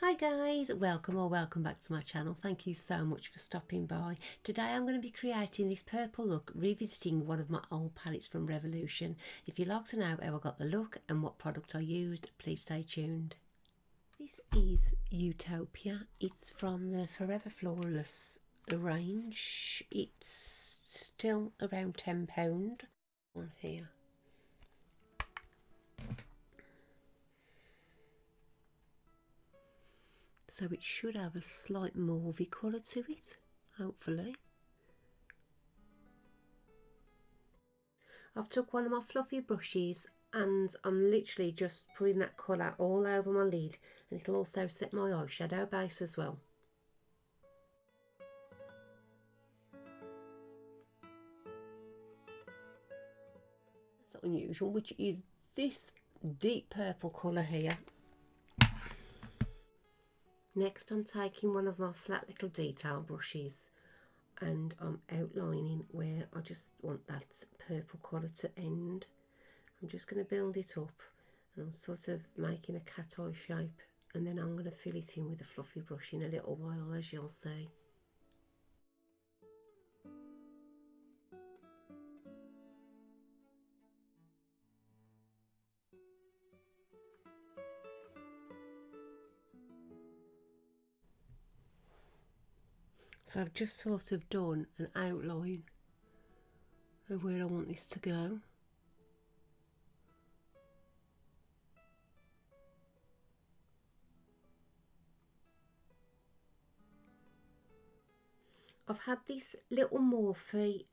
Hi guys, welcome back to my channel. Thank you so much for stopping by. Today I'm going to be creating this purple look, revisiting one of my old palettes from Revolution. If you'd like to know how I got the look and what product I used, please stay tuned. This is Utopia. It's from the Forever Flawless range. It's still around £10 on here. So it should have a slight mauvey colour to it, hopefully. I've took one of my fluffy brushes and I'm literally just putting that colour all over my lid, and it'll also set my eyeshadow base as well. That's unusual, which is this deep purple colour here. Next I'm taking one of my flat little detail brushes and I'm outlining where I just want that purple colour to end. I'm just going to build it up and I'm sort of making a cat eye shape, and then I'm going to fill it in with a fluffy brush in a little while, as you'll see. So I've just sort of done an outline of where I want this to go. I've had this little Morphe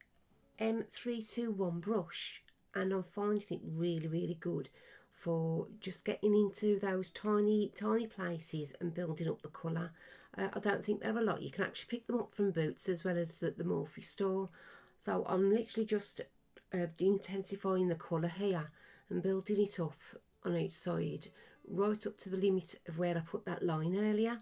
M321 brush and I'm finding it really good for just getting into those tiny places and building up the colour. I don't think they're a lot. You can actually pick them up from Boots as well as the Morphe store. So I'm literally just intensifying the colour here and building it up on each side right up to the limit of where I put that line earlier.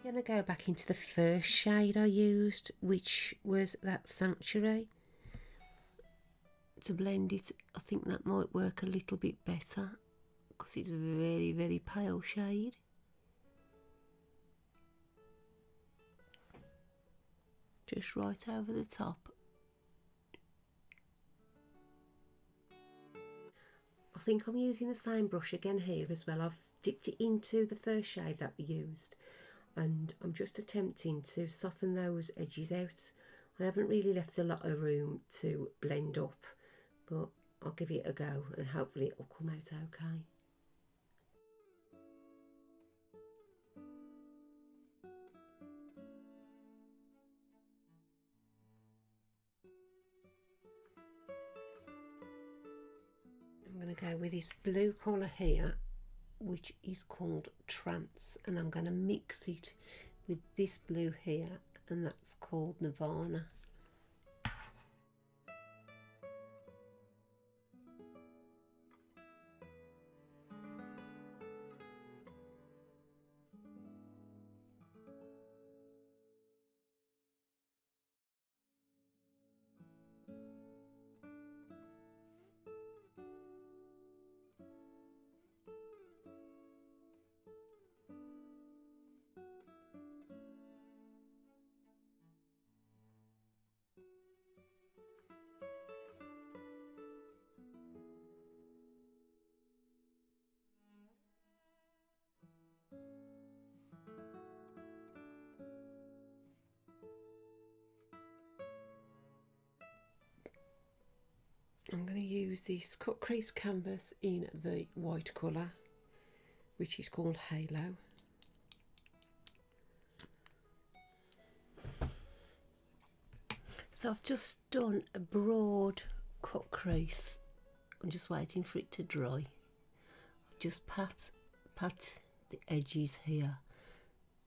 I'm going to go back into the first shade I used, which was that Sanctuary, to blend it. I think that might work a little bit better because it's a very pale shade. Just right over the top. I think I'm using the same brush again here as well. I've dipped it into the first shade that we used, and I'm just attempting to soften those edges out. I haven't really left a lot of room to blend up, but I'll give it a go and hopefully it'll come out okay. I'm going to go with this blue colour here, which is called Trance, and I'm going to mix it with this blue here, and that's called Nirvana. I'm going to use this cut crease canvas in the white colour, which is called Halo. So I've just done a broad cut crease. I'm just waiting for it to dry. Just pat the edges here,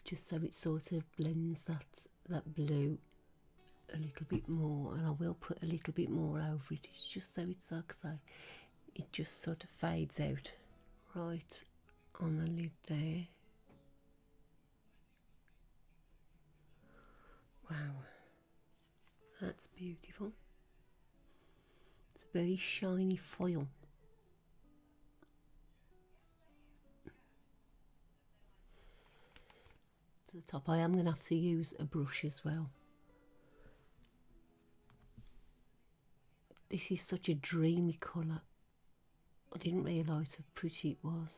just so it sort of blends that blue a little bit more, and I will put a little bit more over it. It's just so it's like I say, it just sort of fades out right on the lid there. That's beautiful. It's a very shiny foil. To the top, I am going to have to use a brush as well. This is such a dreamy colour. I didn't realise how pretty it was.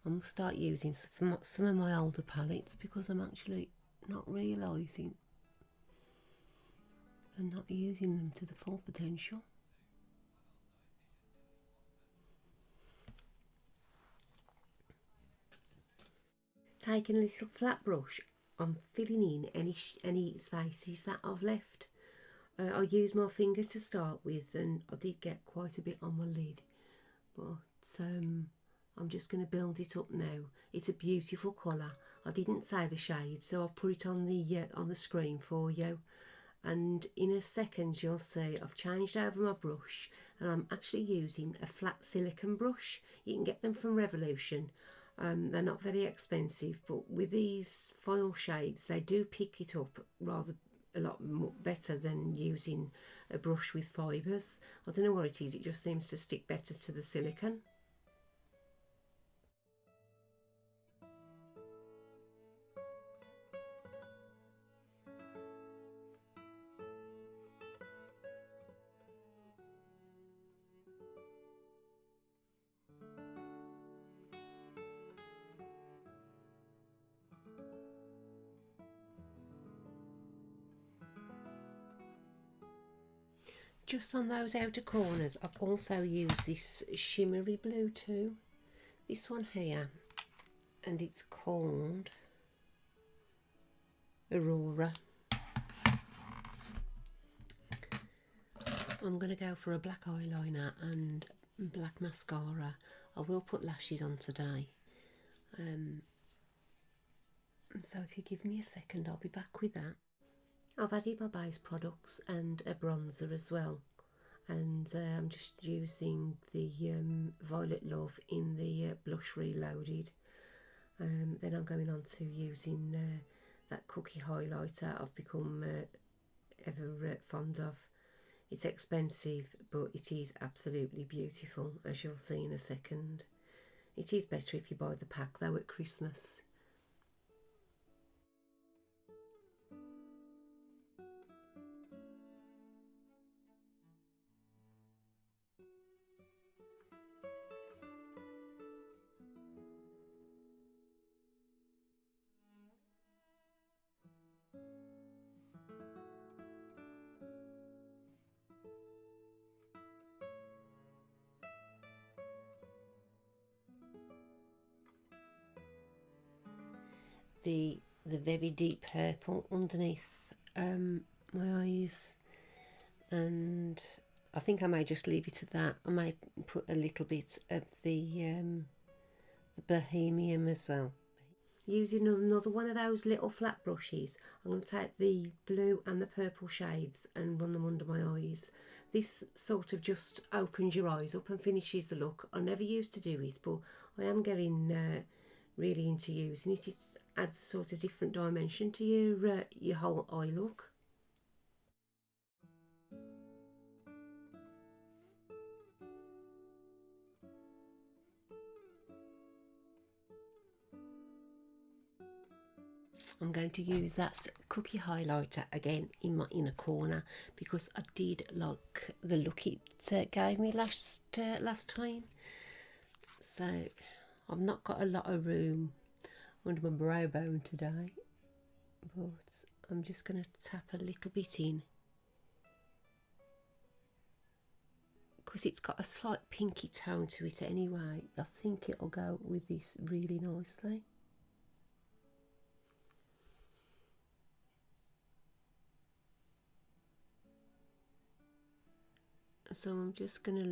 I'm going to start using some of my older palettes because I'm actually not realising and not using them to the full potential. Taking a little flat brush, I'm filling in any spaces that I've left. I used my finger to start with, and I did get quite a bit on my lid, but I'm just going to build it up now. It's a beautiful colour. I didn't say the shade, so I've put it on the screen for you. And in a second you'll see I've changed over my brush, and I'm actually using a flat silicone brush. You can get them from Revolution. They're not very expensive, but with these foil shades they do pick it up rather a lot more better than using a brush with fibres. I don't know what it is, it just seems to stick better to the silicone. Just on those outer corners, I've also used this shimmery blue too. This one here, and it's called Aurora. I'm going to go for a black eyeliner and black mascara. I will put lashes on today. So if you give me a second, I'll be back with that. I've added my base products and a bronzer as well, and I'm just using the Violet Love in the Blush Reloaded. Then I'm going on to using that cookie highlighter I've become ever fond of. It's expensive, but it is absolutely beautiful, as you'll see in a second. It is better if you buy the pack though at Christmas. The very deep purple underneath my eyes, and I think I may just leave it at that. I may put a little bit of the Bohemian as well. Using another one of those little flat brushes, I'm going to take the blue and the purple shades and run them under my eyes. This sort of just opens your eyes up and finishes the look. I never used to do it, but I am getting really into using it. It adds sort of different dimension to your whole eye look. I'm going to use that cookie highlighter again in my inner corner because I did like the look it gave me last time. So I've not got a lot of room under my brow bone today, but I'm just going to tap a little bit in because it's got a slight pinky tone to it anyway. I think it'll go with this really nicely. So I'm just going to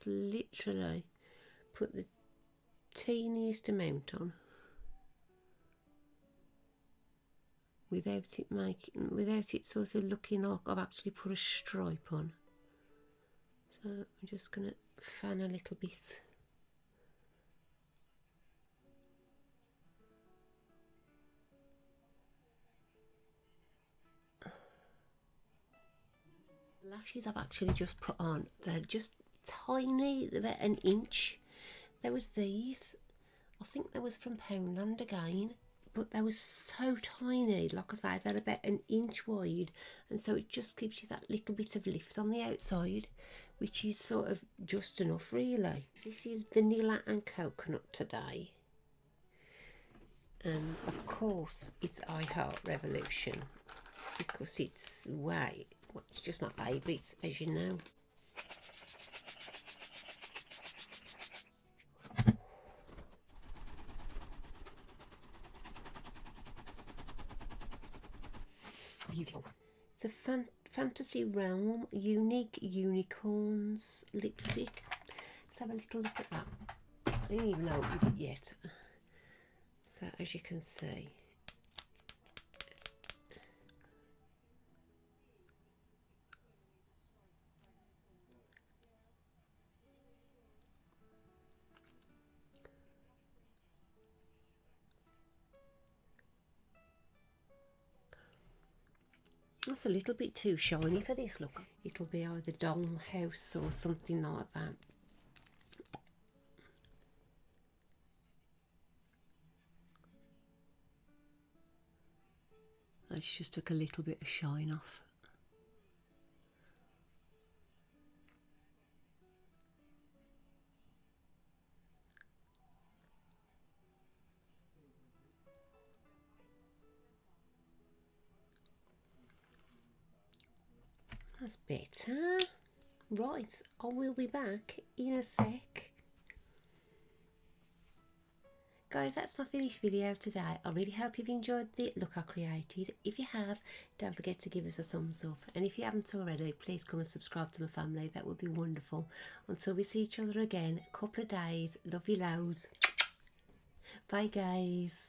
literally put the teeniest amount on without it sort of looking like I've actually put a stripe on. So I'm just going to fan a little bit. Lashes I've actually just put on, they're just tiny, they're about an inch. There was these, I think they was from Poundland again, but they was so tiny, like I say, they're about an inch wide, and so it just gives you that little bit of lift on the outside, which is sort of just enough really. This is vanilla and coconut today, and of course it's I Heart Revolution, because it's it's just my favourite, as you know. Beautiful. It's a fantasy realm unique unicorns lipstick. Let's have a little look at that. I didn't even opened it yet. So as you can see, that's a little bit too shiny for this look. It'll be either Dollhouse or something like that. Let's just took a little bit of shine off. That's better. Right, I will be back in a sec. Guys, that's my finished video today. I really hope you've enjoyed the look I created. If you have, don't forget to give us a thumbs up. And if you haven't already, please come and subscribe to my family. That would be wonderful. Until we see each other again, a couple of days. Love you loads. Bye guys.